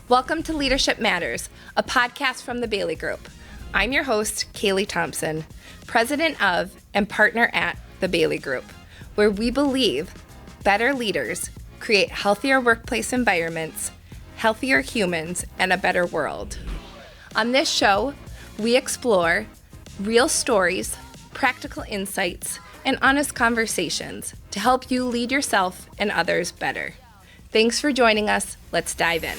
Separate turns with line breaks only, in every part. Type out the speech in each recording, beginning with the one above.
Welcome to Leadership Matters, a podcast from the Bailey Group. I'm your host, Kaylee Thomsen, president of and partner at the Bailey Group, where we believe better leaders create healthier workplace environments, healthier humans, and a better world. On this show, we explore real stories, practical insights, and honest conversations to help you lead yourself and others better. Thanks for joining us. Let's dive in.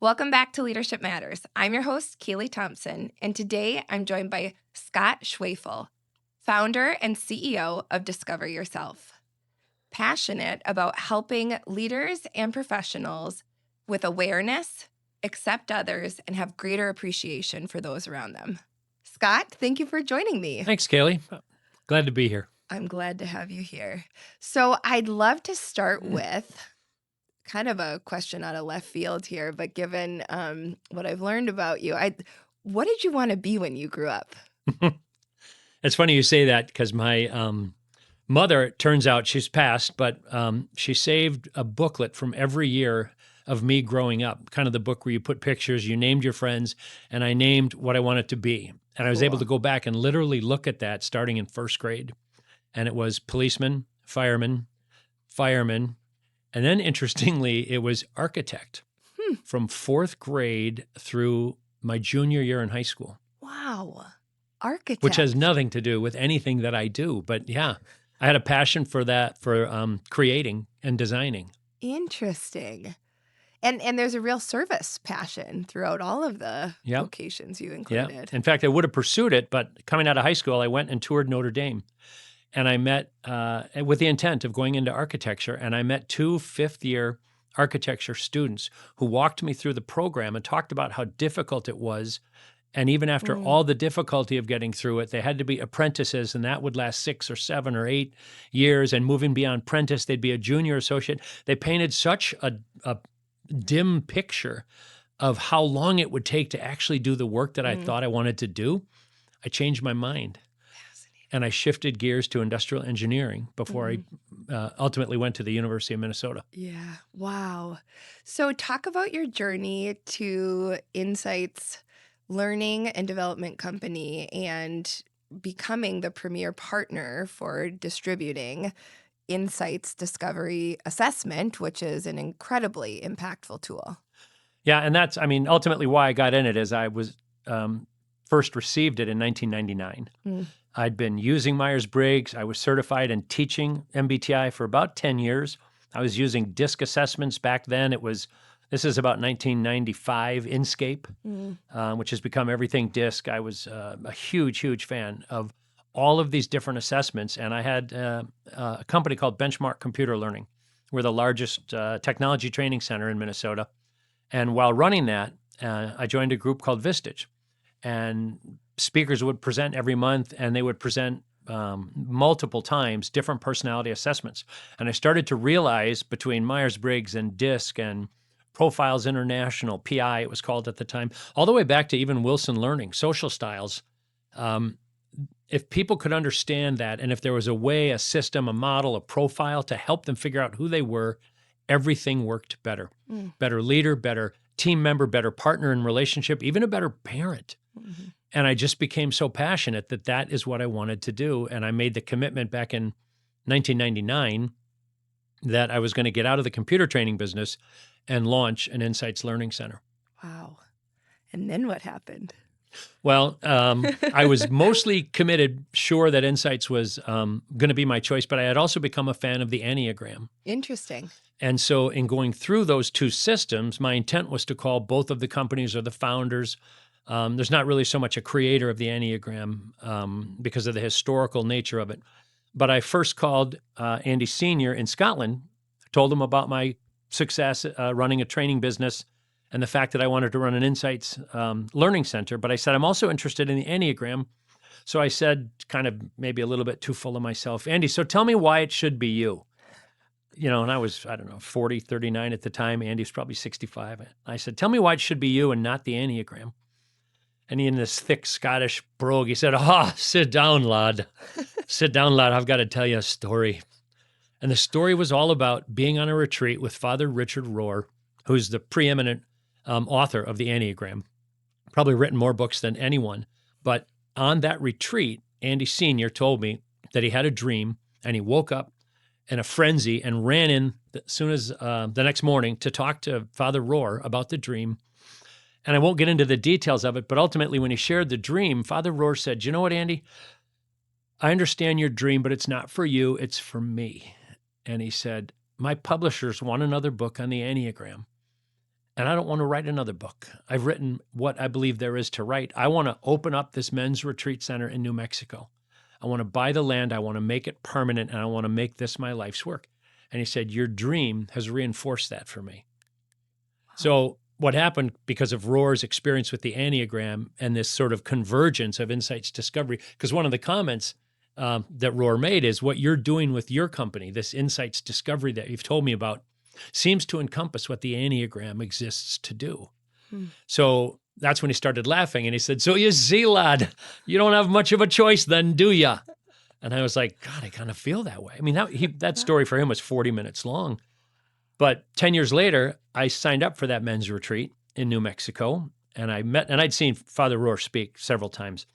Welcome back to Leadership Matters. I'm your host, Kaylee Thomsen, and today I'm joined by Scott Schwefel, founder and CEO of Discover Yourself. Passionate about helping leaders and professionals with awareness, accept others, and have greater appreciation for those around them. Scott, thank you for joining me.
Thanks, Kaylee. Glad to be here.
I'm glad to have you here. So I'd love to start with kind of a question out of left field here, but given what I've learned about you, what did you want to be when you grew up?
It's funny you say that because my mother, it turns out she's passed, but she saved a booklet from every year of me growing up, kind of the book where you put pictures, you named your friends, and I named what I wanted to be. And I was able to go back and literally look at that starting in first grade. And it was policeman, fireman, and then interestingly, it was architect from fourth grade through my junior year in high school.
Wow. Architect.
Which has nothing to do with anything that I do. But yeah, I had a passion for that, for creating and designing.
Interesting. And there's a real service passion throughout all of the vocations you included.
Yeah. In fact, I would have pursued it, but coming out of high school, I went and toured Notre Dame. And I met, with the intent of going into architecture, and I met two fifth-year architecture students who walked me through the program and talked about how difficult it was. And even after all the difficulty of getting through it, they had to be apprentices, and that would last 6 or 7 or 8 years. And moving beyond apprentice, they'd be a junior associate. They painted such a dim picture of how long it would take to actually do the work that I thought I wanted to do. I changed my mind. And I shifted gears to industrial engineering before I ultimately went to the University of Minnesota.
Yeah. Wow. So talk about your journey to Insights Learning and Development Company and becoming the premier partner for distributing Insights Discovery Assessment, which is an incredibly impactful tool.
Yeah. And that's, ultimately why I got in it is I was first received it in 1999. I'd been using Myers-Briggs. I was certified and teaching MBTI for about 10 years. I was using DISC assessments back then. This is about 1995 Inscape, which has become everything DISC. I was a huge fan of all of these different assessments. And I had a company called Benchmark Computer Learning. We're the largest technology training center in Minnesota. And while running that, I joined a group called Vistage. And speakers would present every month, and they would present multiple times different personality assessments. And I started to realize between Myers-Briggs and DISC and Profiles International, PI it was called at the time, all the way back to even Wilson Learning, social styles, if people could understand that, and if there was a way, a system, a model, a profile to help them figure out who they were, everything worked better. Better leader, better team member, better partner in relationship, even a better parent. And I just became so passionate that is what I wanted to do. And I made the commitment back in 1999 that I was going to get out of the computer training business and launch an Insights Learning Center.
Wow. And then what happened?
Well, I was mostly committed, sure that Insights was going to be my choice, but I had also become a fan of the Enneagram.
Interesting.
And so in going through those two systems, my intent was to call both of the companies or the founders. There's not really so much a creator of the Enneagram because of the historical nature of it. But I first called Andy Sr. in Scotland, told him about my success running a training business and the fact that I wanted to run an Insights Learning Center. But I said, I'm also interested in the Enneagram. So I said, kind of maybe a little bit too full of myself, Andy, so tell me why it should be you. And I was, 40, 39 at the time. Andy's probably 65. I said, tell me why it should be you and not the Enneagram. And he, in this thick Scottish brogue, he said, sit down, lad. Sit down, lad. I've got to tell you a story. And the story was all about being on a retreat with Father Richard Rohr who's the preeminent author of the Enneagram, probably written more books than anyone. But on that retreat, Andy Sr. told me that he had a dream and he woke up in a frenzy and ran in as soon as the next morning to talk to Father Rohr about the dream. And I won't get into the details of it, but ultimately when he shared the dream, Father Rohr said, you know what, Andy? I understand your dream, but it's not for you, it's for me. And he said, my publishers want another book on the Enneagram, and I don't want to write another book. I've written what I believe there is to write. I want to open up this men's retreat center in New Mexico. I want to buy the land, I want to make it permanent, and I want to make this my life's work. And he said, your dream has reinforced that for me. Wow. So what happened because of Rohr's experience with the Enneagram and this sort of convergence of insights discovery, because one of the comments that Rohr made is what you're doing with your company, this insights discovery that you've told me about, seems to encompass what the Enneagram exists to do. So that's when he started laughing and he said, so you see, lad, you don't have much of a choice then, do ya? And I was like, God, I kind of feel that way. I mean, that story for him was 40 minutes long. But 10 years later, I signed up for that men's retreat in New Mexico, and I'd seen Father Rohr speak several times.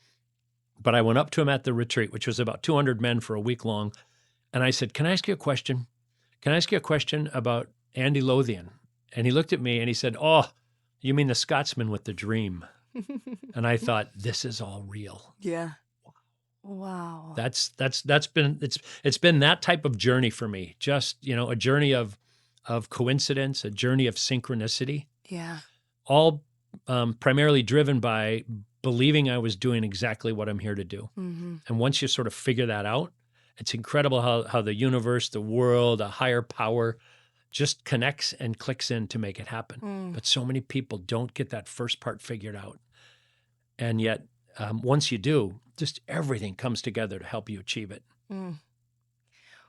But I went up to him at the retreat, which was about 200 men for a week long. And I said, can I ask you a question? Can I ask you a question about Andy Lothian? And he looked at me and he said, oh, you mean the Scotsman with the dream? And I thought, this is all real.
Yeah. Wow.
It's been that type of journey for me. Just, a journey of coincidence, a journey of synchronicity.
Yeah.
All primarily driven by believing I was doing exactly what I'm here to do. Mm-hmm. And once you sort of figure that out, it's incredible how the universe, the world, a higher power just connects and clicks in to make it happen. But so many people don't get that first part figured out. And yet, once you do, just everything comes together to help you achieve it.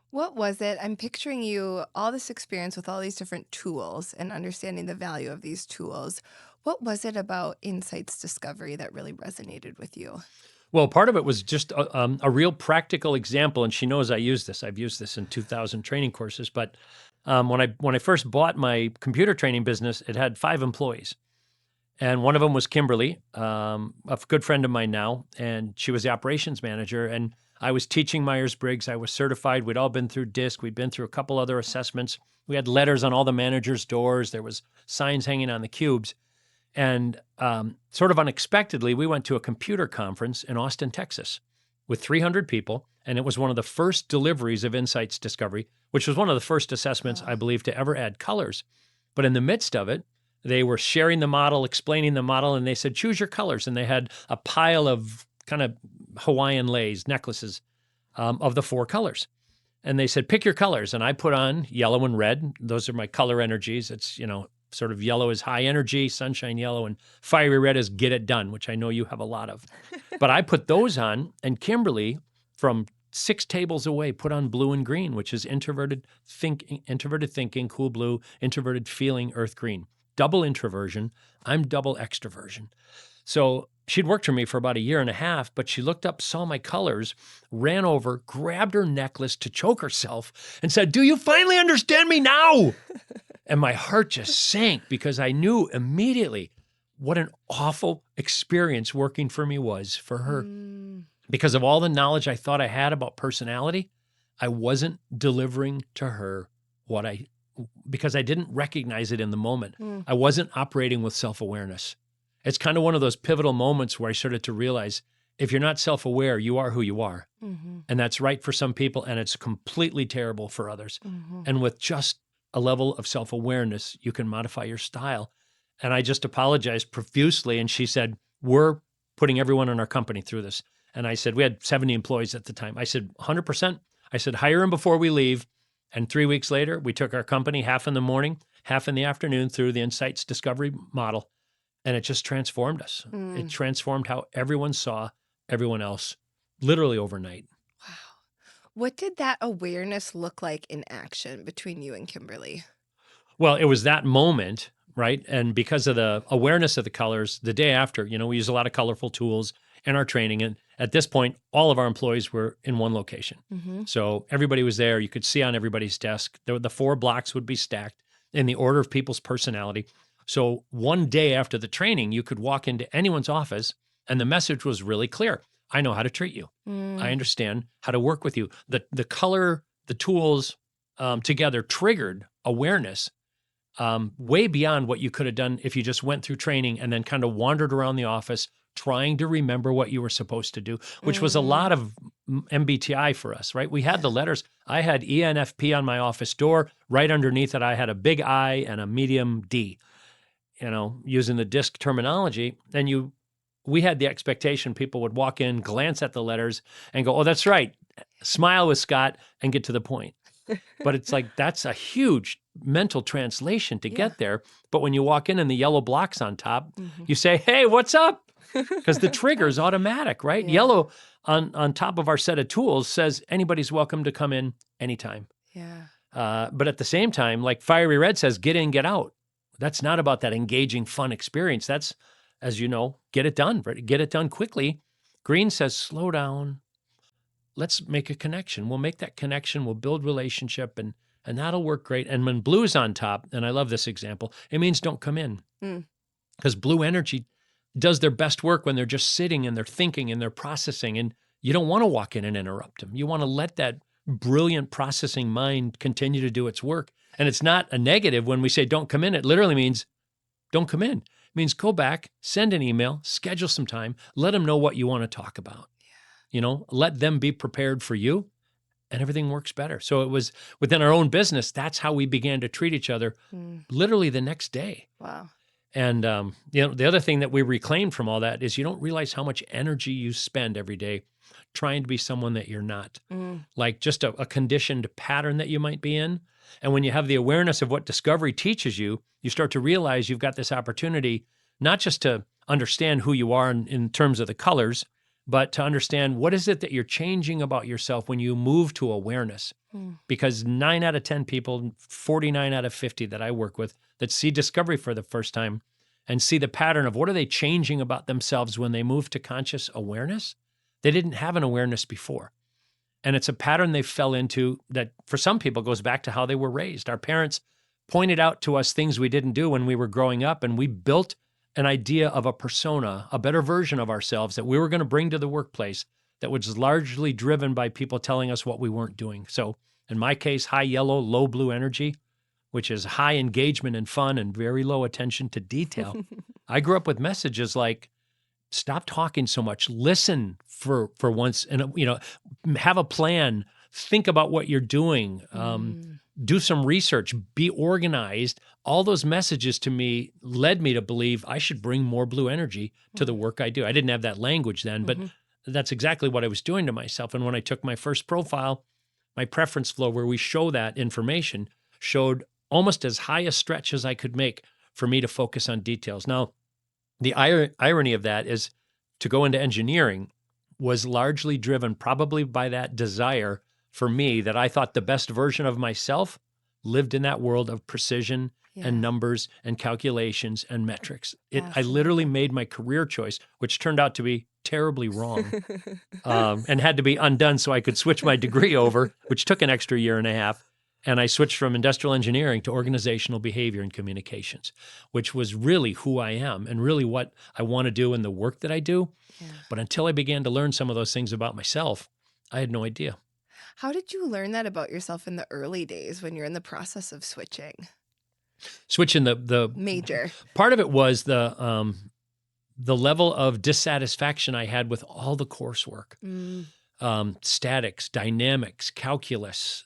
What was it? I'm picturing you, all this experience with all these different tools and understanding the value of these tools. What was it about insights discovery that really resonated with you?
Well, part of it was just a real practical example, and she knows I use this. I've used this in 2,000 training courses. But when I first bought my computer training business, it had 5 employees. And one of them was Kimberly, a good friend of mine now, and she was the operations manager. And I was teaching Myers-Briggs. I was certified. We'd all been through DISC. We'd been through a couple other assessments. We had letters on all the managers' doors. There was signs hanging on the cubes. And sort of unexpectedly, we went to a computer conference in Austin, Texas, with 300 people. And it was one of the first deliveries of Insights Discovery, which was one of the first assessments, I believe, to ever add colors. But in the midst of it, they were sharing the model, explaining the model, and they said, choose your colors. And they had a pile of kind of Hawaiian leis, necklaces of the 4 colors. And they said, pick your colors. And I put on yellow and red. Those are my color energies. It's, sort of yellow is high energy, sunshine yellow, and fiery red is get it done, which I know you have a lot of. But I put those on, and Kimberly, from 6 tables away, put on blue and green, which is introverted thinking, cool blue, introverted feeling, earth green. Double introversion. I'm double extroversion. So she'd worked for me for about 1.5 years, but she looked up, saw my colors, ran over, grabbed her necklace to choke herself, and said, do you finally understand me now? And my heart just sank because I knew immediately what an awful experience working for me was for her. Because of all the knowledge I thought I had about personality, I wasn't delivering to her because I didn't recognize it in the moment. I wasn't operating with self-awareness. It's kind of one of those pivotal moments where I started to realize if you're not self-aware, you are who you are. And that's right for some people, and it's completely terrible for others. And with just a level of self-awareness, you can modify your style. And I just apologized profusely. And she said, we're putting everyone in our company through this. And I said, we had 70 employees at the time. I said, 100%. I said, hire them before we leave. And 3 weeks later, we took our company half in the morning, half in the afternoon through the Insights Discovery model. And it just transformed us. It transformed how everyone saw everyone else, literally overnight.
What did that awareness look like in action between you and Kimberly?
Well, it was that moment, right? And because of the awareness of the colors, the day after, we use a lot of colorful tools in our training. And at this point, all of our employees were in one location. So everybody was there. You could see on everybody's desk, the 4 blocks would be stacked. in the order of people's personality. So one day after the training, you could walk into anyone's office and the message was really clear. I know how to treat you. I understand how to work with you. The color, the tools together triggered awareness way beyond what you could have done if you just went through training and then kind of wandered around the office trying to remember what you were supposed to do, which was a lot of MBTI for us, right? We had the letters. I had ENFP on my office door. Right underneath it, I had a big I and a medium D, using the DISC terminology. And we had the expectation people would walk in, glance at the letters and go, oh, that's right. Smile with Scott and get to the point. But it's like, that's a huge mental translation to get there. But when you walk in and the yellow block's on top, you say, hey, what's up? Because the trigger is automatic, right? Yellow on top of our set of tools says anybody's welcome to come in anytime. But at the same time, like fiery red says, get in, get out. That's not about that engaging, fun experience. That's, as you know, get it done, right? Get it done quickly. Green says, slow down. Let's make a connection. We'll make that connection. We'll build relationship and that'll work great. And when blue's on top, and I love this example, it means don't come in. Because blue energy does their best work when they're just sitting and they're thinking and they're processing. And you don't want to walk in and interrupt them. You want to let that brilliant processing mind continue to do its work. And it's not a negative when we say don't come in. It literally means don't come in. It means go back, send an email, schedule some time, let them know what you want to talk about. Let them be prepared for you, and everything works better. So it was within our own business, that's how we began to treat each other literally the next day.
Wow.
And, the other thing that we reclaimed from all that is you don't realize how much energy you spend every day trying to be someone that you're not, like just a conditioned pattern that you might be in. And when you have the awareness of what discovery teaches you, you start to realize you've got this opportunity, not just to understand who you are in terms of the colors, but to understand what is it that you're changing about yourself when you move to awareness. Because 9 out of 10 people, 49 out of 50 that I work with that see discovery for the first time and see the pattern of what are they changing about themselves when they move to conscious awareness, they didn't have an awareness before. And it's a pattern they fell into that for some people goes back to how they were raised. Our parents pointed out to us things we didn't do when we were growing up, and we built an idea of a persona, a better version of ourselves that we were going to bring to the workplace that was largely driven by people telling us what we weren't doing. So in my case, high yellow, low blue energy, which is high engagement and fun and very low attention to detail. I grew up with messages like, stop talking so much, listen for once, and have a plan, think about what you're doing, do some research, be organized. All those messages to me led me to believe I should bring more blue energy to the work I do. I didn't have that language then, but that's exactly what I was doing to myself. And when I took my first profile, my preference flow where we show that information showed almost as high a stretch as I could make for me to focus on details. Now, the irony of that is to go into engineering was largely driven probably by that desire for me that I thought the best version of myself lived in that world of precision and numbers and calculations and metrics. I literally made my career choice, which turned out to be terribly wrong and had to be undone so I could switch my degree over, which took an extra year and a half. And I switched from industrial engineering to organizational behavior and communications, which was really who I am and really what I want to do in the work that I do. Yeah. But until I began to learn some of those things about myself, I had no idea.
How did you learn that about yourself in the early days when you're in the process of switching?
Switching the
major
part of it was the level of dissatisfaction I had with all the coursework, statics, dynamics, calculus.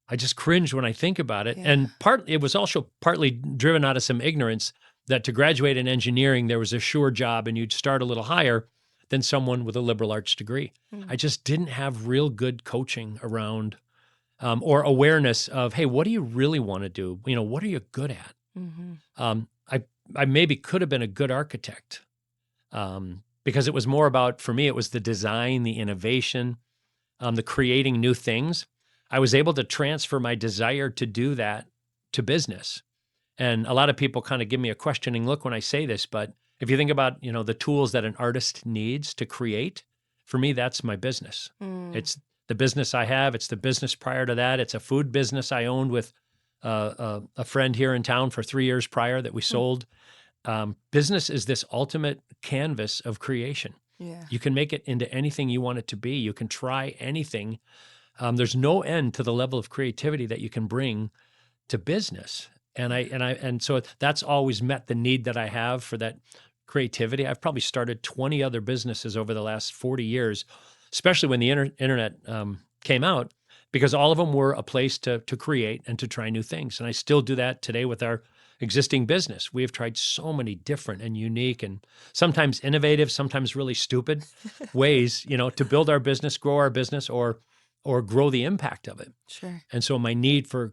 I just cringe when I think about it. Yeah. And it was also partly driven out of some ignorance that to graduate in engineering, there was a sure job and you'd start a little higher than someone with a liberal arts degree. I just didn't have real good coaching around or awareness of, hey, what do you really want to do? What are you good at? I maybe could have been a good architect because it was more about, for me, it was the design, the innovation, the creating new things. I was able to transfer my desire to do that to business. And a lot of people kind of give me a questioning look when I say this, but if you think about, the tools that an artist needs to create, for me, that's my business. It's the business I have. It's the business prior to that. It's a food business I owned with a friend here in town for 3 years prior that we sold. Business is this ultimate canvas of creation.
Yeah.
You can make it into anything you want it to be. You can try anything. There's no end to the level of creativity that you can bring to business. And so that's always met the need that I have for that creativity. I've probably started 20 other businesses over the last 40 years, especially when the internet came out, because all of them were a place to create and to try new things. And I still do that today with our existing business. We have tried so many different and unique and sometimes innovative, sometimes really stupid ways, to build our business, grow our business, or grow the impact of it.
Sure.
And so my need for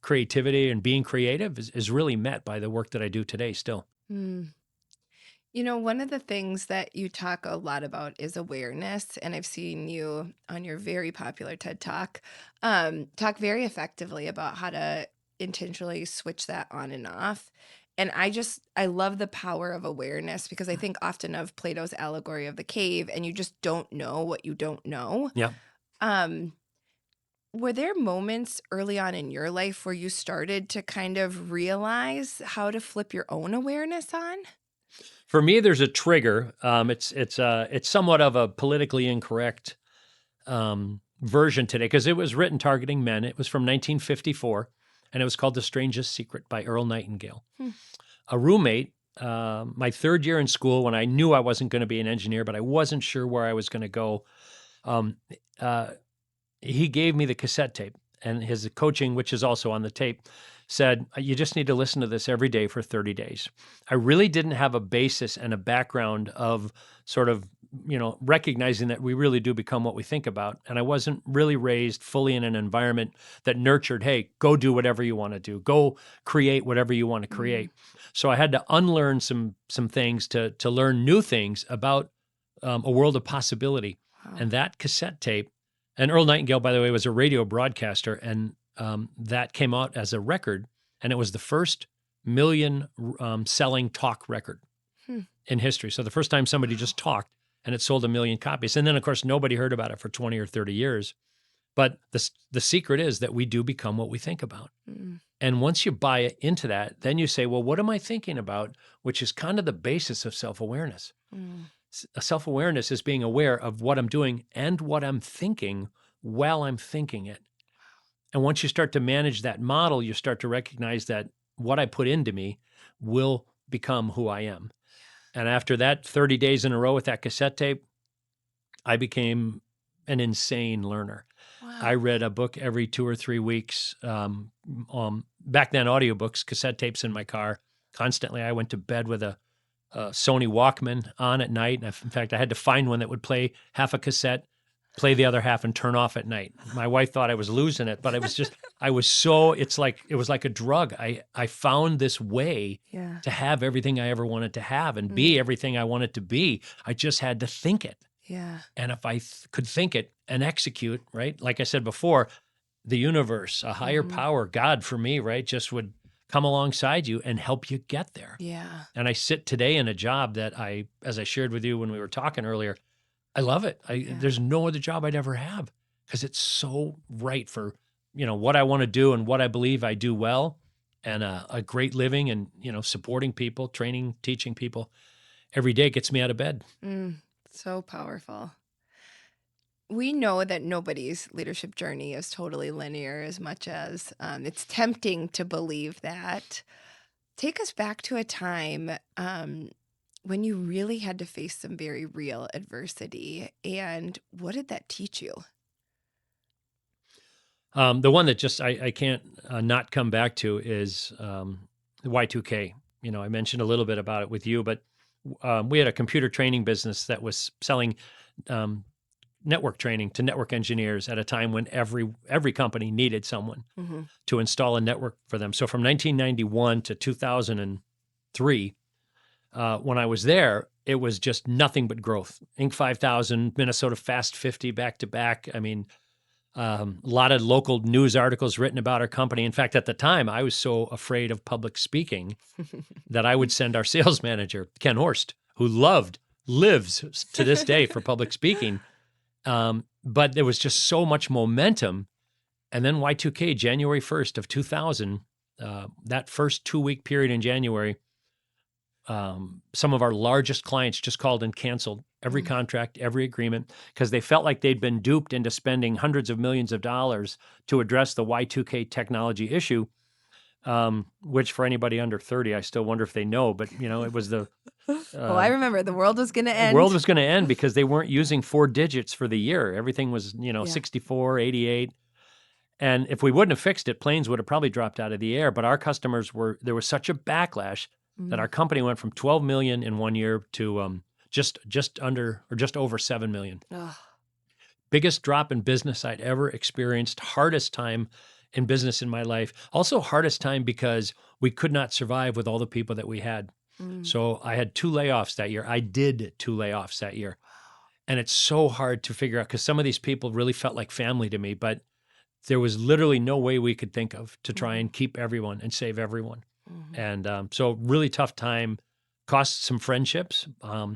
creativity and being creative is really met by the work that I do today still.
One of the things that you talk a lot about is awareness, and I've seen you on your very popular TED Talk talk very effectively about how to intentionally switch that on and off. And I love the power of awareness, because I think often of Plato's allegory of the cave, and you just don't know what you don't know.
Yeah.
Were there moments early on in your life where you started to kind of realize how to flip your own awareness on?
For me, there's a trigger. It's somewhat of a politically incorrect version today because it was written targeting men. It was from 1954, and it was called "The Strangest Secret" by Earl Nightingale. A roommate, my third year in school, when I knew I wasn't going to be an engineer, but I wasn't sure where I was going to go. He gave me the cassette tape, and his coaching, which is also on the tape, said, you just need to listen to this every day for 30 days. I really didn't have a basis and a background of sort of, recognizing that we really do become what we think about. And I wasn't really raised fully in an environment that nurtured, hey, go do whatever you want to do. Go create whatever you want to create. So I had to unlearn some things to learn new things about a world of possibility.
Wow.
And that cassette tape, and Earl Nightingale, by the way, was a radio broadcaster, and that came out as a record, and it was the first million selling talk record in history. So the first time somebody just talked, and it sold 1 million copies. And then, of course, nobody heard about it for 20 or 30 years. But the secret is that we do become what we think about. And once you buy into that, then you say, well, what am I thinking about? Which is kind of the basis of self-awareness. Self-awareness is being aware of what I'm doing and what I'm thinking while I'm thinking it. And once you start to manage that model, you start to recognize that what I put into me will become who I am. And after that 30 days in a row with that cassette tape, I became an insane learner. Wow. I read a book every 2 or 3 weeks. Back then, audiobooks, cassette tapes in my car constantly. I went to bed with a Sony Walkman on at night. And in fact, I had to find one that would play half a cassette, play the other half, and turn off at night. My wife thought I was losing it, but it was just, it was like a drug. I found this way to have everything I ever wanted to have and be everything I wanted to be. I just had to think it.
Yeah.
And if I could think it and execute, right? Like I said before, the universe, a higher power, God for me, right, just would come alongside you and help you get there.
Yeah.
And I sit today in a job that as I shared with you when we were talking earlier, I love it. There's no other job I'd ever have because it's so right for, what I want to do and what I believe I do well, and a great living and, supporting people, training, teaching people every day gets me out of bed.
So powerful. We know that nobody's leadership journey is totally linear, as much as it's tempting to believe that. Take us back to a time when you really had to face some very real adversity, and what did that teach you?
The one that just I can't not come back to is the Y2K. I mentioned a little bit about it with you, but we had a computer training business that was selling network training to network engineers at a time when every company needed someone to install a network for them. So from 1991 to 2003, when I was there, it was just nothing but growth. Inc. 5000, Minnesota Fast 50 back to back. I mean, a lot of local news articles written about our company. In fact, at the time, I was so afraid of public speaking that I would send our sales manager, Ken Horst, who lives to this day for public speaking. But there was just so much momentum And then Y2K, January 1st of 2000, that first 2-week period in January, some of our largest clients just called and canceled every contract, every agreement, because they felt like they'd been duped into spending hundreds of millions of dollars to address the Y2K technology issue, which for anybody under 30, I still wonder if they know, but it was the
Oh, I remember the world was going to end.
world was going to end because they weren't using 4 digits for the year. Everything was, 64, 88. And if we wouldn't have fixed it, planes would have probably dropped out of the air. But our customers there was such a backlash that our company went from 12 million in 1 year to just under or just over 7 million.
Ugh.
Biggest drop in business I'd ever experienced. Hardest time in business in my life. Also hardest time because we could not survive with all the people that we had. So I had 2 layoffs that year. I did 2 layoffs that year. And it's so hard to figure out because some of these people really felt like family to me, but there was literally no way we could think of to try and keep everyone and save everyone. And so really tough time, cost some friendships,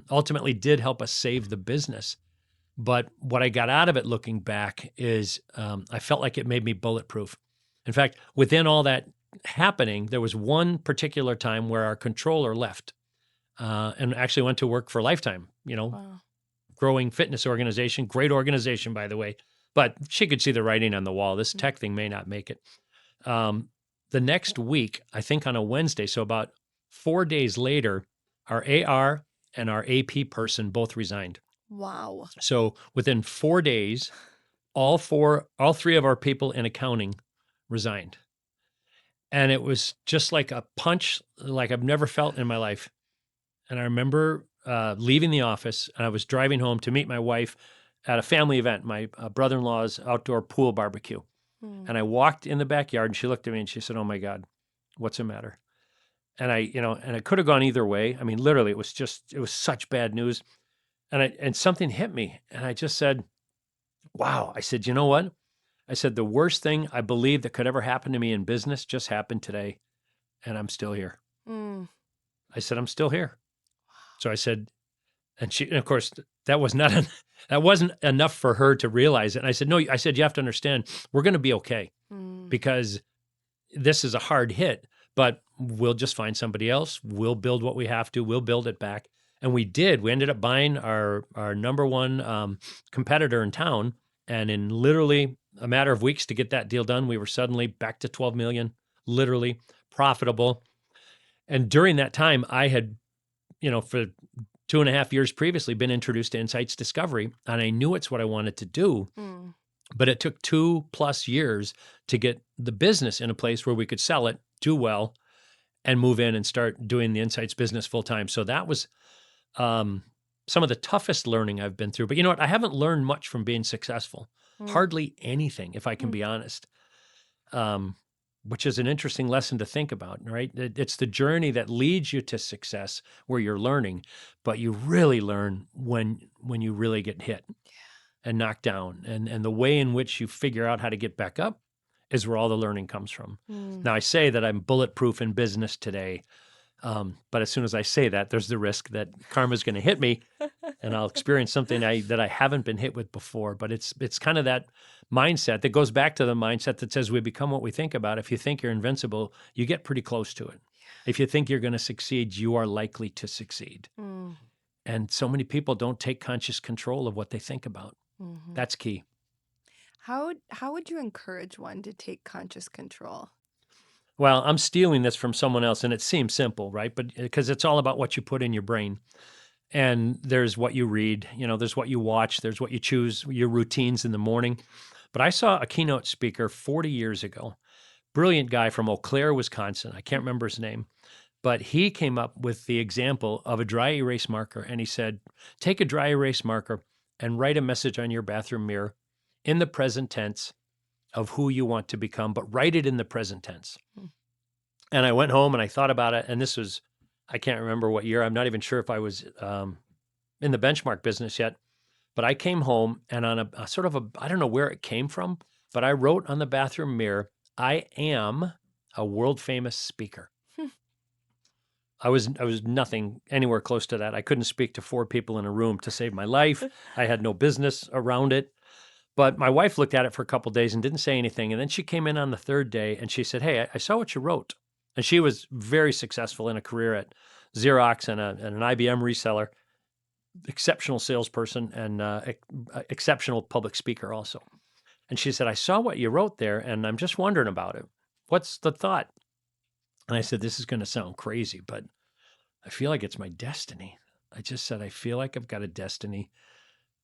ultimately did help us save the business. But what I got out of it looking back is I felt like it made me bulletproof. In fact, within all that happening, there was one particular time where our controller left and actually went to work for Lifetime,
Wow.
growing fitness organization, great organization, by the way. But she could see the writing on the wall. This tech thing may not make it. The next week, I think on a Wednesday, so about 4 days later, our AR and our AP person both resigned.
Wow.
So within 4 days, all 3 of our people in accounting resigned. And it was just like a punch like I've never felt in my life. And I remember leaving the office, and I was driving home to meet my wife at a family event, my brother-in-law's outdoor pool barbecue. And I walked in the backyard, and she looked at me and she said, "Oh my God, what's the matter?" And and it could have gone either way. I mean, literally, it was such bad news. And something hit me, and I just said, "Wow." I said, "You know what?" I said, "The worst thing I believe that could ever happen to me in business just happened today, and I'm still here." I said, "I'm still here." So I said, and of course, that was not that wasn't enough for her to realize it. And I said, "No," I said, "You have to understand, we're going to be okay because this is a hard hit, but we'll just find somebody else. We'll build what we have to. We'll build it back." And we did. We ended up buying our number one competitor in town. And in literally a matter of weeks to get that deal done, we were suddenly back to 12 million, literally profitable. And during that time, I had, for 2.5 years previously been introduced to insights discovery, and I knew it's what I wanted to do. But it took 2+ years to get the business in a place where we could sell it, do well, and move in and start doing the insights business full time. So that was some of the toughest learning I've been through. But you know what? I haven't learned much from being successful. Hardly anything, if I can be honest. Which is an interesting lesson to think about, right? It's the journey that leads you to success where you're learning, but you really learn when you really get hit and knocked down. And the way in which you figure out how to get back up is where all the learning comes from. Now, I say that I'm bulletproof in business today, but as soon as I say that, there's the risk that karma's going to hit me and I'll experience something that I haven't been hit with before. But it's kind of that mindset that goes back to the mindset that says we become what we think about. If you think you're invincible, you get pretty close to it. If you think you're going to succeed, you are likely to succeed. And so many people don't take conscious control of what they think about. That's key.
How would you encourage one to take conscious control?
Well, I'm stealing this from someone else, and it seems simple, right? But because it's all about what you put in your brain. And there's what you read, there's what you watch, there's what you choose, your routines in the morning. But I saw a keynote speaker 40 years ago, brilliant guy from Eau Claire, Wisconsin. I can't remember his name, but he came up with the example of a dry erase marker. And he said, take a dry erase marker and write a message on your bathroom mirror in the present tense of who you want to become, but write it in the present tense. And I went home and I thought about it. And this was, I can't remember what year. I'm not even sure if I was in the benchmark business yet. But I came home and on a sort of I don't know where it came from, but I wrote on the bathroom mirror, I am a world famous speaker. I was nothing anywhere close to that. I couldn't speak to 4 people in a room to save my life. I had no business around it. But my wife looked at it for a couple of days and didn't say anything. And then she came in on the third day and she said, "Hey, I saw what you wrote." And she was very successful in a career at Xerox and an IBM reseller, exceptional salesperson and exceptional public speaker also. And she said, "I saw what you wrote there and I'm just wondering about it. What's the thought?" And I said, "This is going to sound crazy, but I feel like it's my destiny." I just said, "I feel like I've got a destiny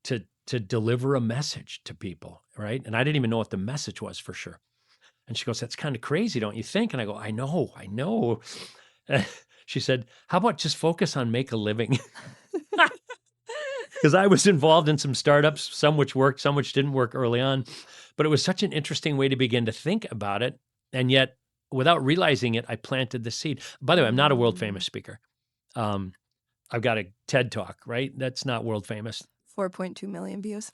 to deliver a message to people," right? And I didn't even know what the message was for sure. And she goes, "That's kind of crazy, don't you think?" And I go, I know. She said, "How about just focus on make a living?" Because I was involved in some startups, some which worked, some which didn't work early on. But it was such an interesting way to begin to think about it. And yet, without realizing it, I planted the seed. By the way, I'm not a world famous speaker. I've got a TED Talk, right? That's not world famous.
4.2 million views.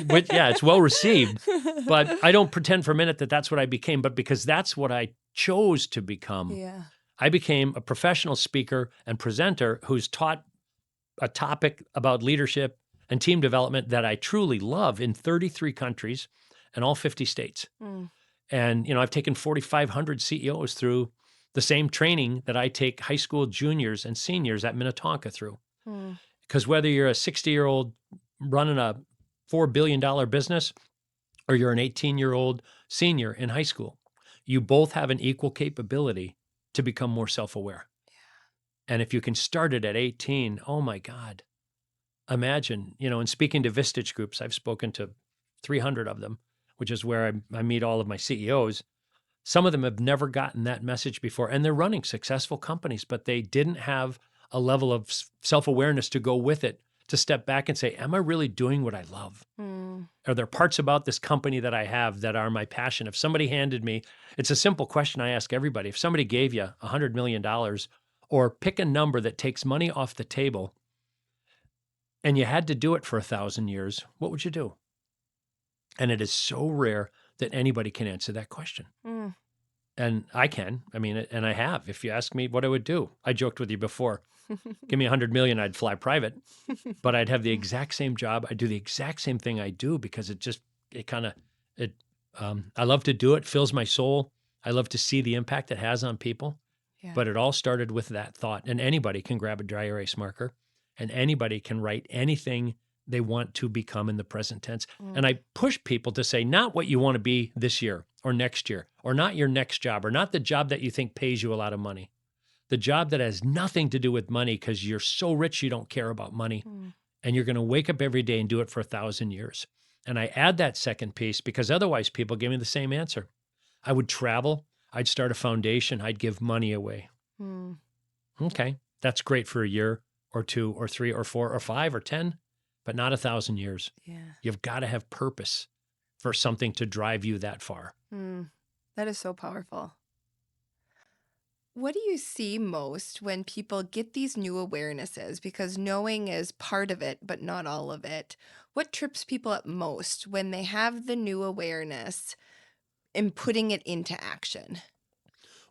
Which, yeah, it's well received. But I don't pretend for a minute that that's what I became, but because that's what I chose to become.
Yeah.
I became a professional speaker and presenter who's taught a topic about leadership and team development that I truly love in 33 countries and all 50 states. And, I've taken 4,500 CEOs through the same training that I take high school juniors and seniors at Minnetonka through. Because whether you're a 60-year-old running a $4 billion business or you're an 18-year-old senior in high school, you both have an equal capability to become more self-aware. And if you can start it at 18, oh my God, imagine, in speaking to Vistage groups, I've spoken to 300 of them, which is where I meet all of my CEOs. Some of them have never gotten that message before, and they're running successful companies, but they didn't have a level of self-awareness to go with it, to step back and say, am I really doing what I love? Are there parts about this company that I have that are my passion? If somebody handed me, it's a simple question I ask everybody. If somebody gave you $100 million, or pick a number that takes money off the table, and you had to do it for 1,000 years, what would you do? And it is so rare that anybody can answer that question. And I can, and I have. If you ask me what I would do, I joked with you before, give me $100 million, I'd fly private, but I'd have the exact same job. I'd do the exact same thing I do because I love to do it, fills my soul. I love to see the impact it has on people.
Yeah.
But it all started with that thought. And anybody can grab a dry erase marker and anybody can write anything they want to become in the present tense. And I push people to say, not what you want to be this year or next year, or not your next job, or not the job that you think pays you a lot of money. The job that has nothing to do with money because you're so rich you don't care about money. And you're going to wake up every day and do it for 1,000 years. And I add that second piece because otherwise people give me the same answer. I would travel. I'd start a foundation. I'd give money away. Okay, that's great for a year or 2 or 3 or 4 or 5 or 10, but not 1,000 years.
Yeah.
You've got to have purpose for something to drive you that far.
That is so powerful. What do you see most when people get these new awarenesses? Because knowing is part of it, but not all of it. What trips people up most when they have the new awareness and putting it into action?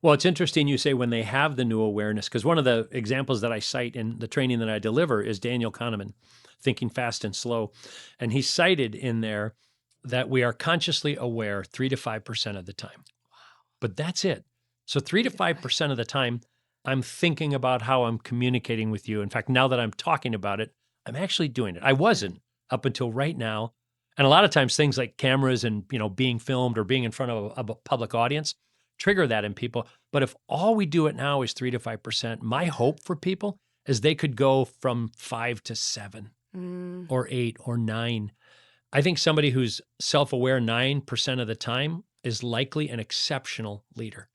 Well, it's interesting you say when they have the new awareness, because one of the examples that I cite in the training that I deliver is Daniel Kahneman, Thinking Fast and Slow. And he cited in there that we are consciously aware 3 to 5% of the time. Wow. But that's it. So 3 to 5% of the time, I'm thinking about how I'm communicating with you. In fact, now that I'm talking about it, I'm actually doing it. I wasn't up until right now. And a lot of times things like cameras and, being filmed or being in front of a public audience trigger that in people. But if all we do it now is 3 to 5%, my hope for people is they could go from 5 to 7 or 8 or 9. I think somebody who's self-aware 9% of the time is likely an exceptional leader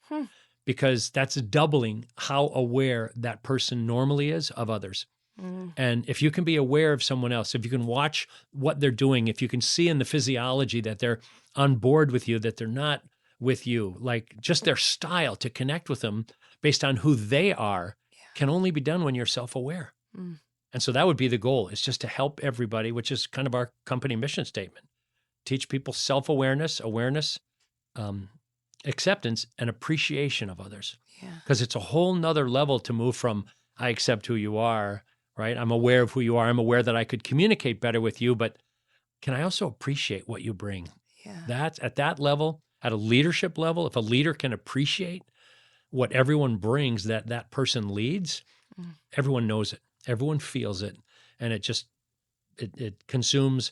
because that's doubling how aware that person normally is of others. And if you can be aware of someone else, if you can watch what they're doing, if you can see in the physiology that they're on board with you, that they're not with you, like just their style to connect with them based on who they are can only be done when you're self-aware. And so that would be the goal, is just to help everybody, which is kind of our company mission statement. Teach people self-awareness, awareness, acceptance, and appreciation of others. Because it's a whole nother level to move from, I accept who you are, right? I'm aware of who you are. I'm aware that I could communicate better with you, but can I also appreciate what you bring?
Yeah.
That's at that level, at a leadership level, if a leader can appreciate what everyone brings that that person leads,
Mm.
everyone knows it, everyone feels it, and it consumes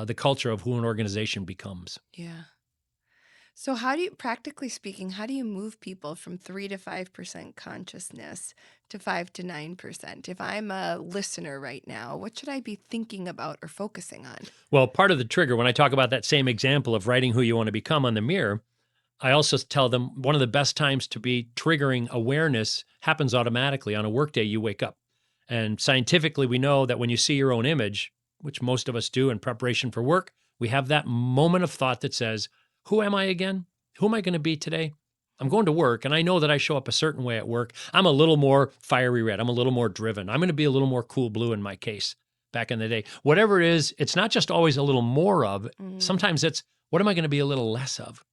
the culture of who an organization becomes.
Yeah. So how do you, practically speaking, how do you move people from 3 to 5% consciousness to 5 to 9%? If I'm a listener right now, what should I be thinking about or focusing on?
Well, part of the trigger, when I talk about that same example of writing who you want to become on the mirror, I also tell them one of the best times to be triggering awareness happens automatically on a workday you wake up. And scientifically, we know that when you see your own image, which most of us do in preparation for work, we have that moment of thought that says, who am I again? Who am I going to be today? I'm going to work, and I know that I show up a certain way at work. I'm a little more fiery red. I'm a little more driven. I'm going to be a little more cool blue in my case back in the day. Whatever it is, it's not just always a little more of. Sometimes it's, what am I going to be a little less of?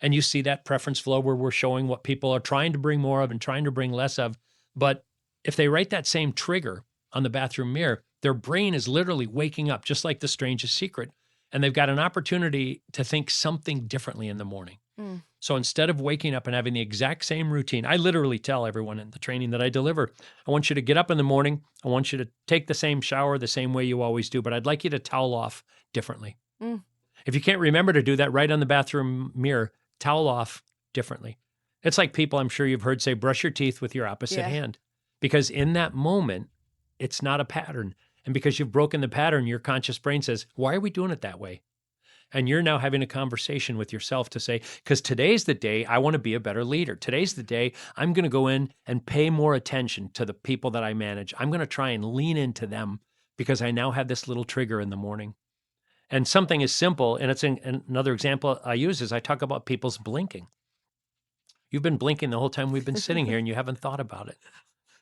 And you see that preference flow where we're showing what people are trying to bring more of and trying to bring less of. But if they write that same trigger on the bathroom mirror, their brain is literally waking up, just like the strangest secret. And they've got an opportunity to think something differently in the morning.
Mm.
So instead of waking up and having the exact same routine, I literally tell everyone in the training that I deliver, I want you to get up in the morning. I want you to take the same shower the same way you always do, but I'd like you to towel off differently.
Mm.
If you can't remember to do that, right on the bathroom mirror, towel off differently. It's like people I'm sure you've heard say, brush your teeth with your opposite
Yeah.
hand. Because in that moment, it's not a pattern. And because you've broken the pattern, your conscious brain says, why are we doing it that way? And you're now having a conversation with yourself to say, because today's the day I want to be a better leader. Today's the day I'm going to go in and pay more attention to the people that I manage. I'm going to try and lean into them because I now have this little trigger in the morning. And something as simple, and it's another example I use is I talk about people's blinking. You've been blinking the whole time we've been sitting here and you haven't thought about it.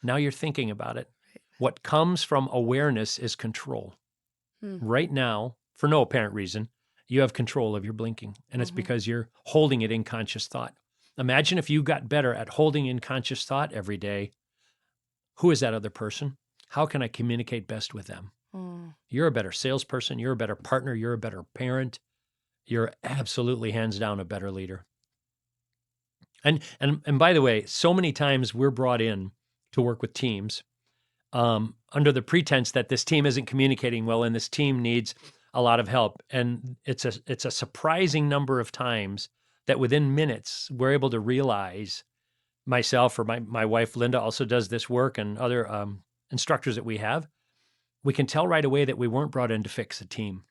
Now you're thinking about it. What comes from awareness is control. Right now, for no apparent reason, you have control of your blinking, and it's because you're holding it in conscious thought. Imagine if you got better at holding in conscious thought every day. Who is that other person? How can I communicate best with them? You're a better salesperson. You're a better partner. You're a better parent. You're absolutely hands down a better leader. And by the way, so many times we're brought in to work with teams under the pretense that this team isn't communicating well and this team needs a lot of help. And it's a surprising number of times that within minutes we're able to realize, myself or my wife Linda also does this work, and other instructors that we have, we can tell right away that we weren't brought in to fix a team.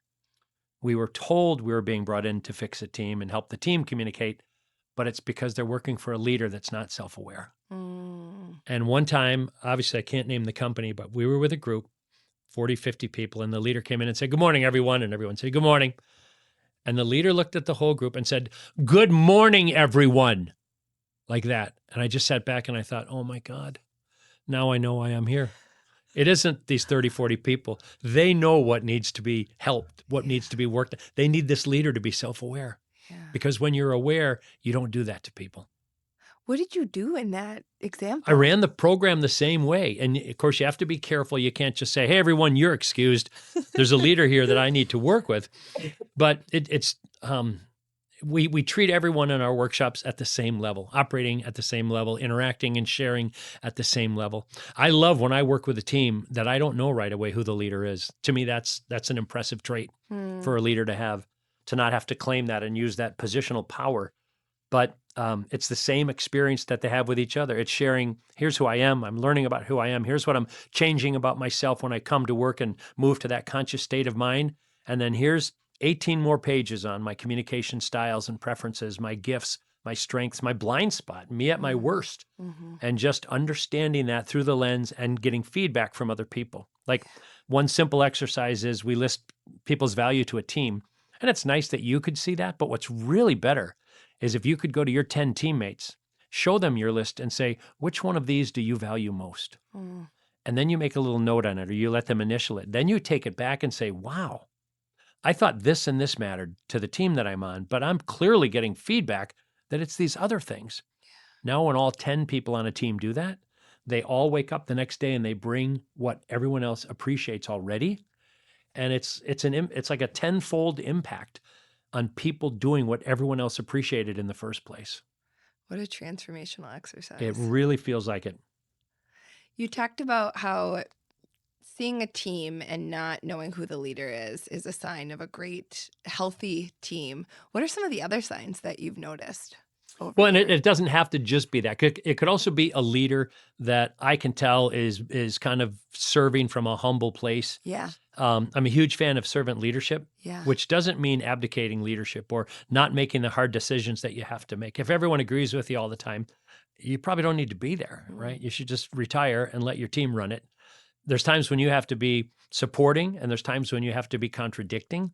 We were told we were being brought in to fix a team and help the team communicate, but it's because they're working for a leader that's not self-aware. And one time, obviously I can't name the company, but we were with a group, 40, 50 people, and the leader came in and said, good morning, everyone. And everyone said, good morning. And the leader looked at the whole group and said, good morning, everyone, like that. And I just sat back and I thought, oh my God, now I know why I'm here. It isn't these 30, 40 people. They know what needs to be helped, what needs to be worked. They need this leader to be self-aware. Because when you're aware, you don't do that to people.
What did you do in that example?
I ran the program the same way. And of course, you have to be careful. You can't just say, hey, everyone, you're excused. There's a leader here that I need to work with. But we treat everyone in our workshops at the same level, operating at the same level, interacting and sharing at the same level. I love when I work with a team that I don't know right away who the leader is. To me, that's an impressive trait for a leader to have, to not have to claim that and use that positional power. But it's the same experience that they have with each other. It's sharing, here's who I am. I'm learning about who I am. Here's what I'm changing about myself when I come to work and move to that conscious state of mind. And then here's 18 more pages on my communication styles and preferences, my gifts, my strengths, my blind spot, me at my worst. And just understanding that through the lens and getting feedback from other people. Like one simple exercise is we list people's value to a team. And it's nice that you could see that. But what's really better is if you could go to your 10 teammates, show them your list and say, which one of these do you value most? And then you make a little note on it, or you let them initial it. Then you take it back and say, wow, I thought this and this mattered to the team that I'm on, but I'm clearly getting feedback that it's these other things. Now, when all 10 people on a team do that, they all wake up the next day and they bring what everyone else appreciates already. And it's like a tenfold impact on people doing what everyone else appreciated in the first place.
What a transformational exercise.
It really feels like it.
You talked about how seeing a team and not knowing who the leader is a sign of a great, healthy team. What are some of the other signs that you've noticed?
Well, and it doesn't have to just be that. It could also be a leader that I can tell is kind of serving from a humble place.
Yeah.
I'm a huge fan of servant leadership,
Yeah.
which doesn't mean abdicating leadership or not making the hard decisions that you have to make. If everyone agrees with you all the time, you probably don't need to be there, right? You should just retire and let your team run it. There's times when you have to be supporting, and there's times when you have to be contradicting.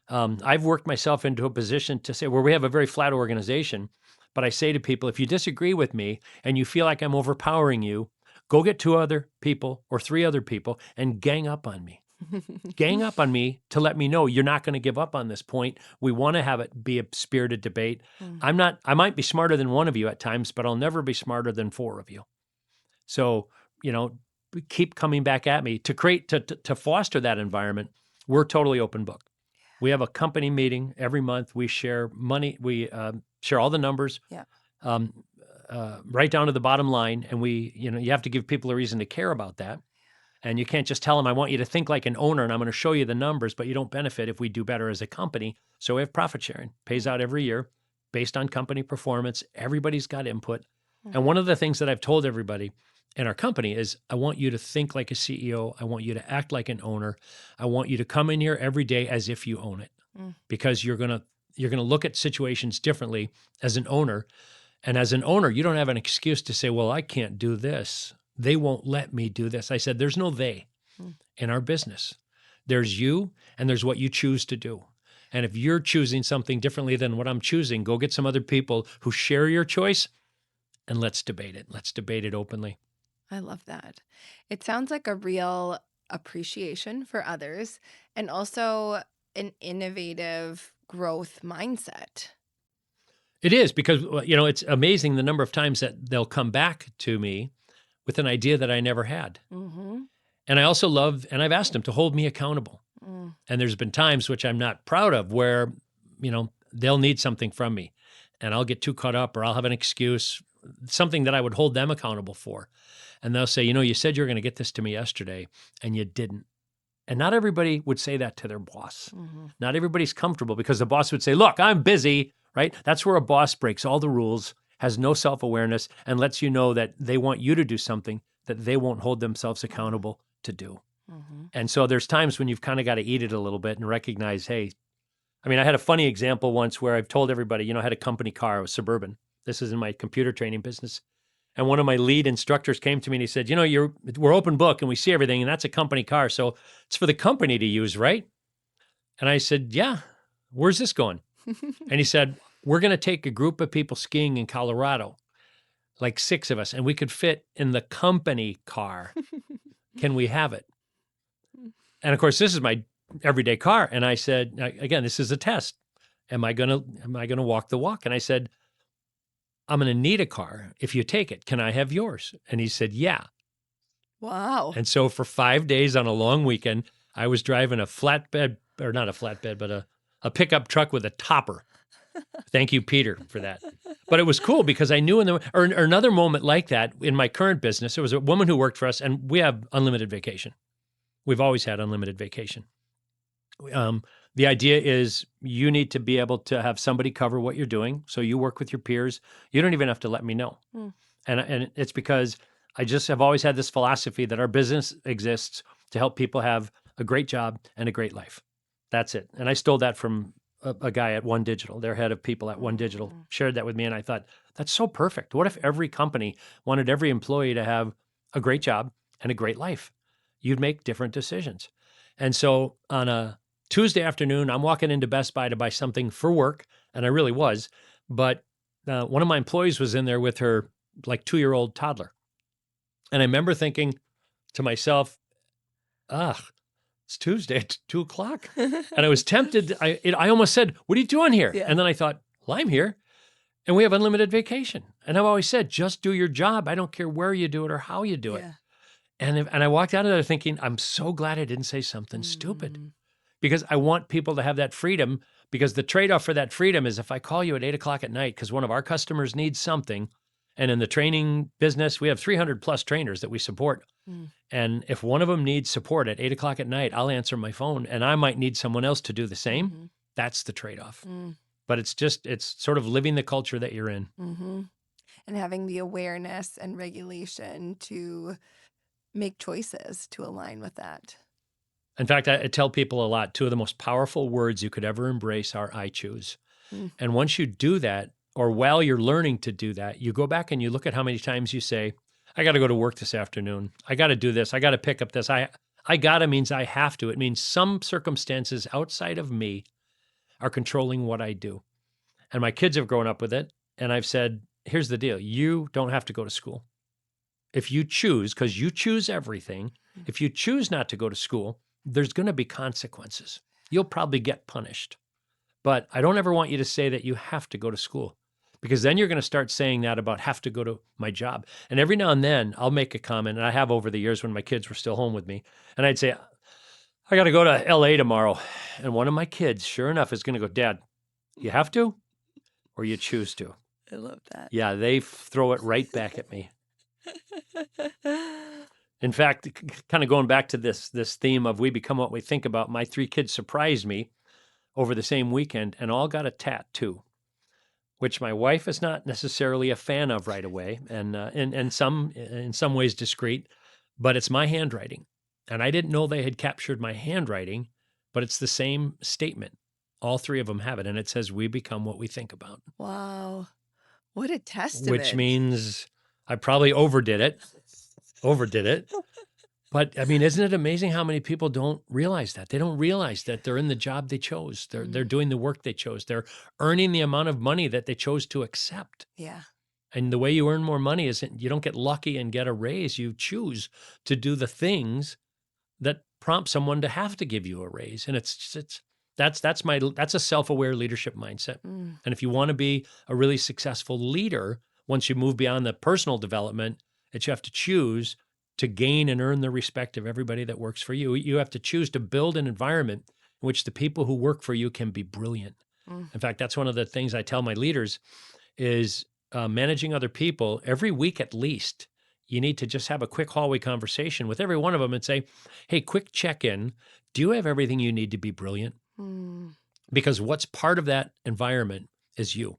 I've worked myself into a position to say where we have a very flat organization, but I say to people, if you disagree with me and you feel like I'm overpowering you, go get 2 other people or 3 other people and gang up on me. Gang up on me to let me know you're not going to give up on this point. We want to have it be a spirited debate. I might be smarter than one of you at times, but I'll never be smarter than 4 of you. So, keep coming back at me to foster that environment. We're totally open book. We have a company meeting every month. We share money. We share all the numbers, right down to the bottom line. And you have to give people a reason to care about that. And you can't just tell them, I want you to think like an owner and I'm going to show you the numbers, but you don't benefit if we do better as a company. So we have profit sharing, pays out every year based on company performance. Everybody's got input. And one of the things that I've told everybody in our company is, I want you to think like a CEO. I want you to act like an owner. I want you to come in here every day as if you own it, because you're going to look at situations differently as an owner. And as an owner, you don't have an excuse to say, well, I can't do this. They won't let me do this. I said, there's no they in our business. There's you and there's what you choose to do. And if you're choosing something differently than what I'm choosing, go get some other people who share your choice and let's debate it. Let's debate it openly.
I love that. It sounds like a real appreciation for others and also an innovative growth mindset.
It is, because, it's amazing the number of times that they'll come back to me with an idea that I never had. And I also love, and I've asked them to hold me accountable. And there's been times, which I'm not proud of, where, they'll need something from me and I'll get too caught up, or I'll have an excuse, something that I would hold them accountable for. And they'll say, you said you were going to get this to me yesterday and you didn't. And not everybody would say that to their boss. Not everybody's comfortable, because the boss would say, look, I'm busy, right? That's where a boss breaks all the rules, has no self-awareness, and lets you know that they want you to do something that they won't hold themselves accountable to do. And so there's times when you've kind of got to eat it a little bit and recognize, hey, I had a funny example once where I've told everybody, I had a company car, it was Suburban. This is in my computer training business. And one of my lead instructors came to me and he said, we're open book and we see everything, and that's a company car. So it's for the company to use, right? And I said, yeah, where's this going? And he said, we're going to take a group of people skiing in Colorado, like 6 of us, and we could fit in the company car. Can we have it? And of course, this is my everyday car. And I said, again, this is a test. Am I going to walk the walk? And I said, I'm going to need a car if you take it. Can I have yours? And he said, yeah.
Wow.
And so for 5 days on a long weekend, I was driving a flatbed, or not a flatbed, but a pickup truck with a topper. Thank you, Peter, for that. But it was cool because I knew or another moment like that in my current business, there was a woman who worked for us, and we have unlimited vacation. We've always had unlimited vacation. The idea is you need to be able to have somebody cover what you're doing. So you work with your peers. You don't even have to let me know. And it's because I just have always had this philosophy that our business exists to help people have a great job and a great life. That's it. And I stole that from a guy at One Digital, their head of people at One Digital, shared that with me. And I thought, that's so perfect. What if every company wanted every employee to have a great job and a great life? You'd make different decisions. And so on a Tuesday afternoon, I'm walking into Best Buy to buy something for work, and I really was. But one of my employees was in there with her 2-year-old toddler. And I remember thinking to myself, it's Tuesday at 2:00. And I was tempted. I almost said, what are you doing here?
Yeah.
And then I thought, well, I'm here and we have unlimited vacation. And I've always said, just do your job. I don't care where you do it or how you do it. And I walked out of there thinking, I'm so glad I didn't say something stupid. because I want people to have that freedom, because the trade-off for that freedom is if I call you at 8:00 at night because one of our customers needs something, and in the training business, we have 300 plus trainers that we support.
Mm.
And if one of them needs support at 8:00 at night, I'll answer my phone, and I might need someone else to do the same.
Mhm.
That's the trade-off.
Mm.
But it's sort of living the culture that you're in.
Mm-hmm. And having the awareness and regulation to make choices to align with that.
In fact, I tell people a lot, two of the most powerful words you could ever embrace are I choose.
Mm.
And once you do that, or while you're learning to do that, you go back and you look at how many times you say, I got to go to work this afternoon. I got to do this. I got to pick up this. I got to means I have to. It means some circumstances outside of me are controlling what I do. And my kids have grown up with it. And I've said, here's the deal. You don't have to go to school. If you choose, because you choose everything, if you choose not to go to school, there's going to be consequences. You'll probably get punished. But I don't ever want you to say that you have to go to school, because then you're going to start saying that about have to go to my job. And every now and then I'll make a comment, and I have over the years when my kids were still home with me, and I'd say, I got to go to LA tomorrow. And one of my kids, sure enough, is going to go, Dad, you have to or you choose to?
I love that.
Yeah, they throw it right back at me. In fact, kind of going back to this theme of we become what we think about, my 3 kids surprised me over the same weekend and all got a tattoo, which my wife is not necessarily a fan of right away, and in some ways discreet, but it's my handwriting. And I didn't know they had captured my handwriting, but it's the same statement. All 3 of them have it, and it says, we become what we think about.
Wow. What a testament.
Which means I probably overdid it. But I mean, isn't it amazing how many people don't realize that? They don't realize that they're in the job they chose. They're doing the work they chose. They're earning the amount of money that they chose to accept.
Yeah.
And the way you earn more money isn't, you don't get lucky and get a raise. You choose to do the things that prompt someone to have to give you a raise. And that's a self-aware leadership mindset.
Mm.
And if you want to be a really successful leader, once you move beyond the personal development, that you have to choose to gain and earn the respect of everybody that works for you. You have to choose to build an environment in which the people who work for you can be brilliant.
Mm.
In fact, that's one of the things I tell my leaders is managing other people. Every week at least, you need to just have a quick hallway conversation with every one of them and say, hey, quick check-in. Do you have everything you need to be brilliant?
Mm.
Because what's part of that environment is you.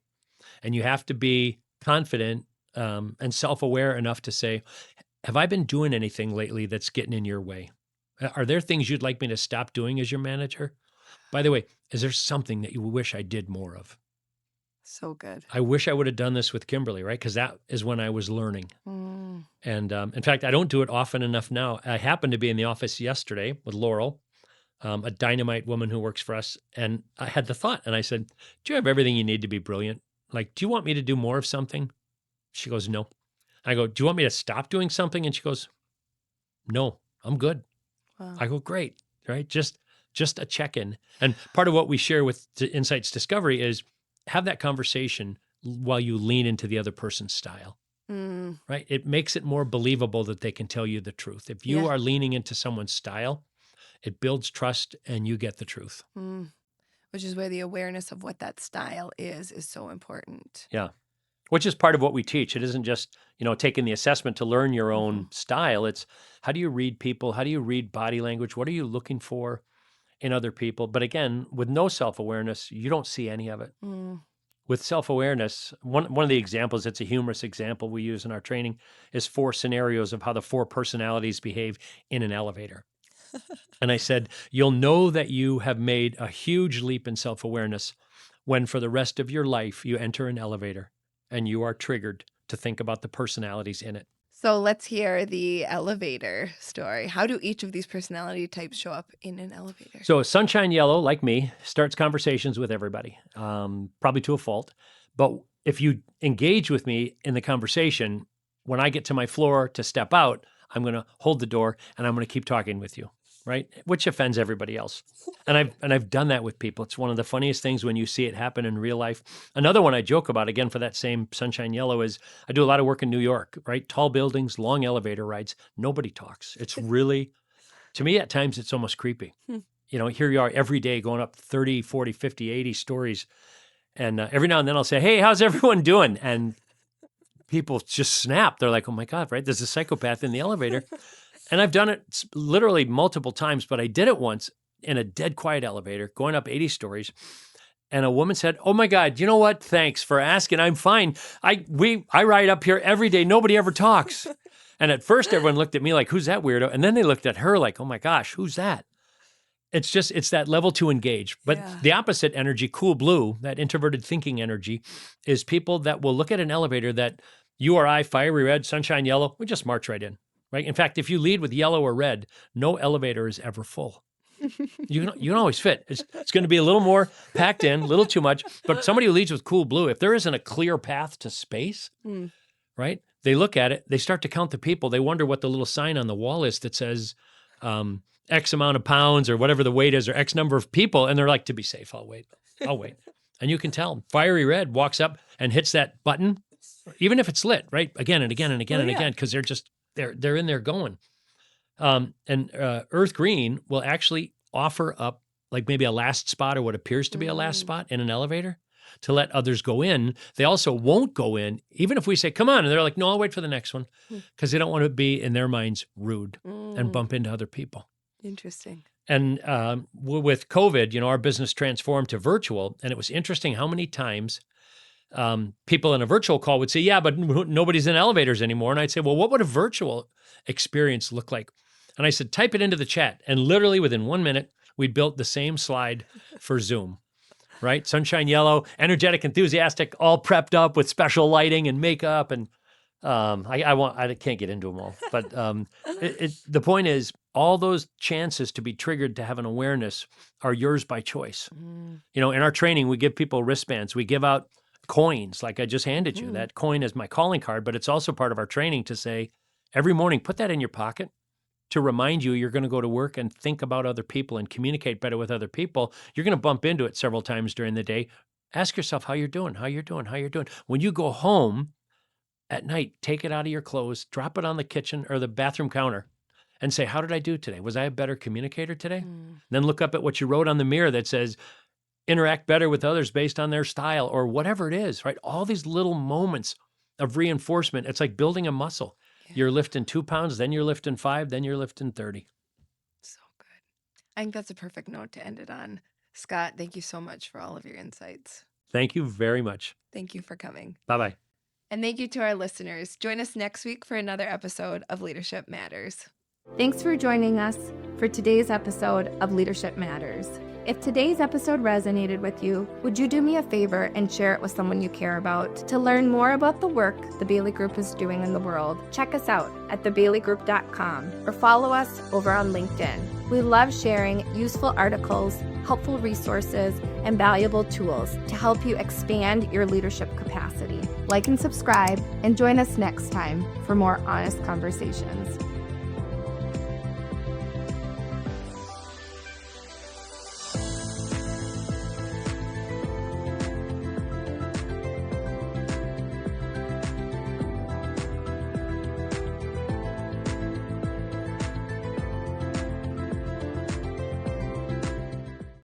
And you have to be confident and self-aware enough to say, have I been doing anything lately that's getting in your way? Are there things you'd like me to stop doing as your manager? By the way, is there something that you wish I did more of?
So good.
I wish I would have done this with Kimberly, right? Because that is when I was learning.
Mm.
And in fact, I don't do it often enough now. I happened to be in the office yesterday with Laurel, a dynamite woman who works for us. And I had the thought, and I said, do you have everything you need to be brilliant? Like, do you want me to do more of something? She goes, no. I go, do you want me to stop doing something? And she goes, no, I'm good.
Wow.
I go, great, right? Just a check-in. And part of what we share with Insights Discovery is have that conversation while you lean into the other person's style,
Mm.
right? It makes it more believable that they can tell you the truth. If you
Yeah.
are leaning into someone's style, it builds trust and you get the truth.
Mm. Which is where the awareness of what that style is so important.
Yeah. Which is part of what we teach. It isn't just, taking the assessment to learn your own style. It's how do you read people? How do you read body language? What are you looking for in other people? But again, with no self-awareness, you don't see any of it.
Mm.
With self-awareness, one of the examples, it's a humorous example we use in our training, is 4 scenarios of how the 4 personalities behave in an elevator. And I said, you'll know that you have made a huge leap in self-awareness when for the rest of your life you enter an elevator and you are triggered to think about the personalities in it.
So let's hear the elevator story. How do each of these personality types show up in an elevator?
So Sunshine Yellow, like me, starts conversations with everybody, probably to a fault. But if you engage with me in the conversation, when I get to my floor to step out, I'm going to hold the door and I'm going to keep talking with you, right? Which offends everybody else. And I've done that with people. It's one of the funniest things when you see it happen in real life. Another one I joke about, again, for that same Sunshine Yellow, is I do a lot of work in New York, right? Tall buildings, long elevator rides. Nobody talks. It's really, to me, at times, it's almost creepy. here you are every day going up 30, 40, 50, 80 stories. And every now and then I'll say, hey, how's everyone doing? And people just snap. They're like, oh my God, right? There's a psychopath in the elevator. And I've done it literally multiple times, but I did it once in a dead quiet elevator going up 80 stories. And a woman said, oh my God, you know what? Thanks for asking. I'm fine. I ride up here every day. Nobody ever talks. And at first everyone looked at me like, who's that weirdo? And then they looked at her like, oh my gosh, who's that? It's that level to engage. But the opposite energy, cool blue, that introverted thinking energy, is people that will look at an elevator that you or I, fiery red, sunshine yellow, we just march right in, right? In fact, if you lead with yellow or red, no elevator is ever full. You can always fit. It's going to be a little more packed in, a little too much. But somebody who leads with cool blue, if there isn't a clear path to space, right? They look at it, they start to count the people. They wonder what the little sign on the wall is that says X amount of pounds or whatever the weight is or X number of people. And they're like, to be safe, I'll wait. And you can tell. Fiery red walks up and hits that button, even if it's lit, right? Again and again and again and again, because they're in there going. And Earth Green will actually offer up like maybe a last spot or what appears to be a last spot in an elevator to let others go in. They also won't go in, even if we say, come on. And they're like, no, I'll wait for the next one because they don't want to be, in their minds, rude and bump into other people.
Interesting.
And with COVID, our business transformed to virtual. And it was interesting how many times people in a virtual call would say, yeah, but nobody's in elevators anymore. And I'd say, well, what would a virtual experience look like? And I said, type it into the chat. And literally within 1 minute, we built the same slide for Zoom, right? Sunshine yellow, energetic, enthusiastic, all prepped up with special lighting and makeup. And I can't get into them all. But the point is, all those chances to be triggered to have an awareness are yours by choice. In our training, we give people wristbands. We give out coins like I just handed you. That coin is my calling card, but it's also part of our training to say, every morning, put that in your pocket to remind you you're going to go to work and think about other people and communicate better with other people. You're going to bump into it several times during the day. Ask yourself how you're doing, how you're doing, how you're doing. When you go home at night, take it out of your clothes, drop it on the kitchen or the bathroom counter and say, how did I do today? Was I a better communicator today? Then look up at what you wrote on the mirror that says, interact better with others based on their style or whatever it is, right? All these little moments of reinforcement. It's like building a muscle. You're lifting 2 pounds, then you're lifting 5, then you're lifting 30.
So good. I think that's a perfect note to end it on. Scott, thank you so much for all of your insights.
Thank you very much.
Thank you for coming.
Bye-bye.
And thank you to our listeners. Join us next week for another episode of Leadership Matters.
Thanks for joining us for today's episode of Leadership Matters. If today's episode resonated with you, would you do me a favor and share it with someone you care about? To learn more about the work the Bailey Group is doing in the world, check us out at thebaileygroup.com or follow us over on LinkedIn. We love sharing useful articles, helpful resources, and valuable tools to help you expand your leadership capacity. Like and subscribe, and join us next time for more honest conversations.